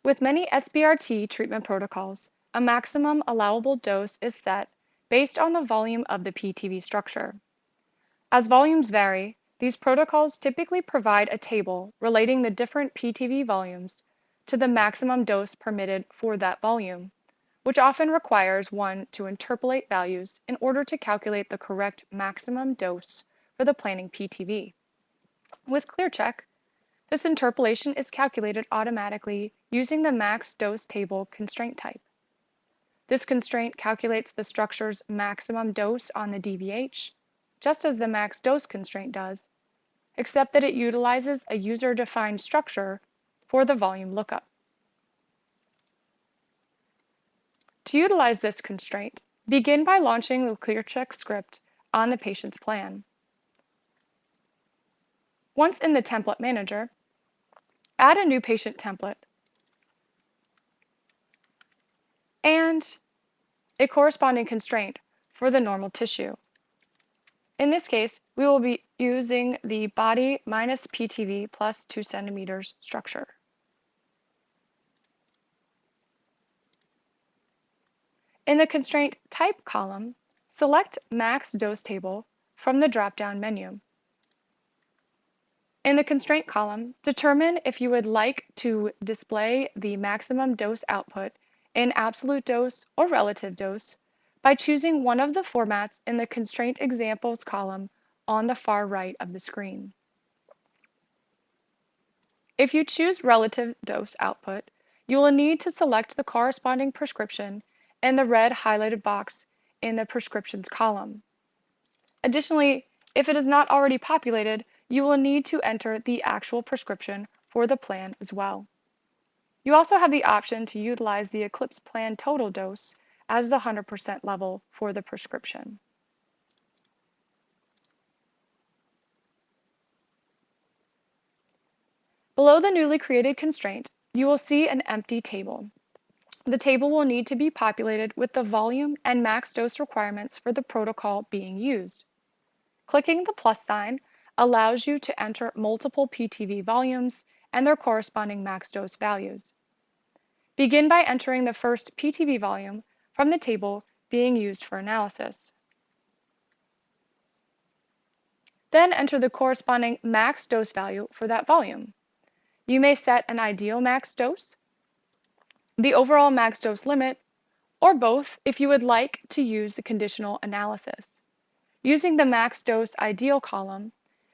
With many SBRT treatment protocols, a maximum allowable dose is set based on the volume of the PTV structure. As volumes vary, these protocols typically provide a table relating the different PTV volumes to the maximum dose permitted for that volume, which often requires one to interpolate values in order to calculate the correct maximum dose for the planning PTV. With ClearCheck, this interpolation is calculated automatically using the max dose table constraint type. This constraint calculates the structure's maximum dose on the DVH, just as the max dose constraint does, except that it utilizes a user-defined structure for the volume lookup. To utilize this constraint, begin by launching the ClearCheck script on the patient's plan. Once in the template manager, add a new patient template and a corresponding constraint for the normal tissue. In this case, we will be using the body minus PTV plus 2 centimeters structure. In the constraint type column, select max dose table from the drop-down menu. In the constraint column, determine if you would like to display the maximum dose output in absolute dose or relative dose by choosing one of the formats in the constraint examples column on the far right of the screen. If you choose relative dose output, you will need to select the corresponding prescription in the red highlighted box in the prescriptions column. Additionally, if it is not already populated, you will need to enter the actual prescription for the plan as well. You also have the option to utilize the Eclipse plan total dose as the 100% level for the prescription. Below the newly created constraint, you will see an empty table. The table will need to be populated with the volume and max dose requirements for the protocol being used. Clicking the plus sign allows you to enter multiple PTV volumes and their corresponding max dose values. Begin by entering the first PTV volume from the table being used for analysis. Then enter the corresponding max dose value for that volume. You may set an ideal max dose, the overall max dose limit, or both if you would like to use the conditional analysis. Using the max dose ideal column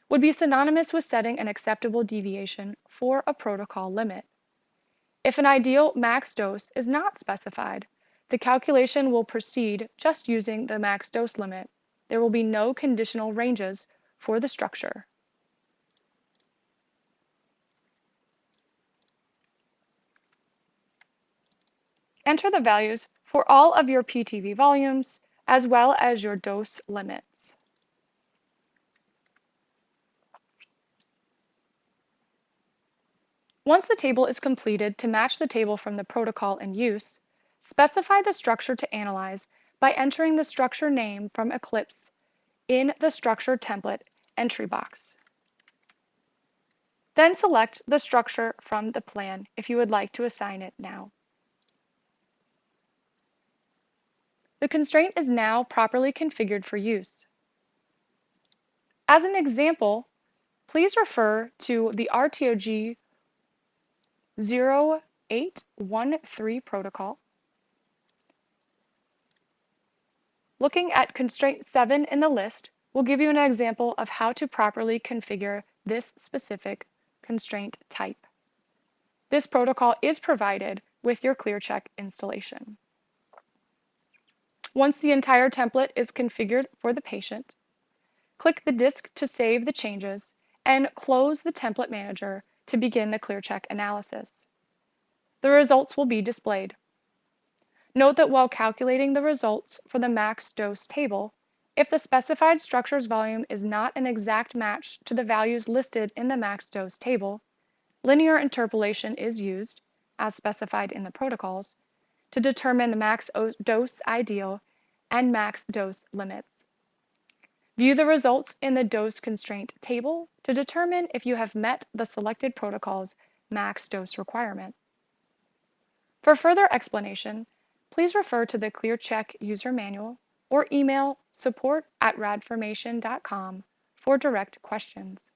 would be synonymous with setting an acceptable deviation for a protocol limit. If an ideal max dose is not specified, the calculation will proceed just using the max dose limit. There will be no conditional ranges for the structure. Enter the values for all of your PTV volumes as well as your dose limits. Once the table is completed to match the table from the protocol in use, specify the structure to analyze by entering the structure name from Eclipse in the structure template entry box. Then select the structure from the plan if you would like to assign it now. The constraint is now properly configured for use. As an example, please refer to the RTOG 0813 protocol. Looking at constraint 7 in the list will give you an example of how to properly configure this specific constraint type. This protocol is provided with your ClearCheck installation. Once the entire template is configured for the patient, click the disk to save the changes and close the template manager to begin the ClearCheck analysis. The results will be displayed. Note that while calculating the results for the max dose table, if the specified structure's volume is not an exact match to the values listed in the max dose table, linear interpolation is used, as specified in the protocols, to determine the max dose ideal and max dose limits. View the results in the dose constraint table to determine if you have met the selected protocol's max dose requirement. For further explanation, please refer to the ClearCheck user manual or email support@radformation.com for direct questions.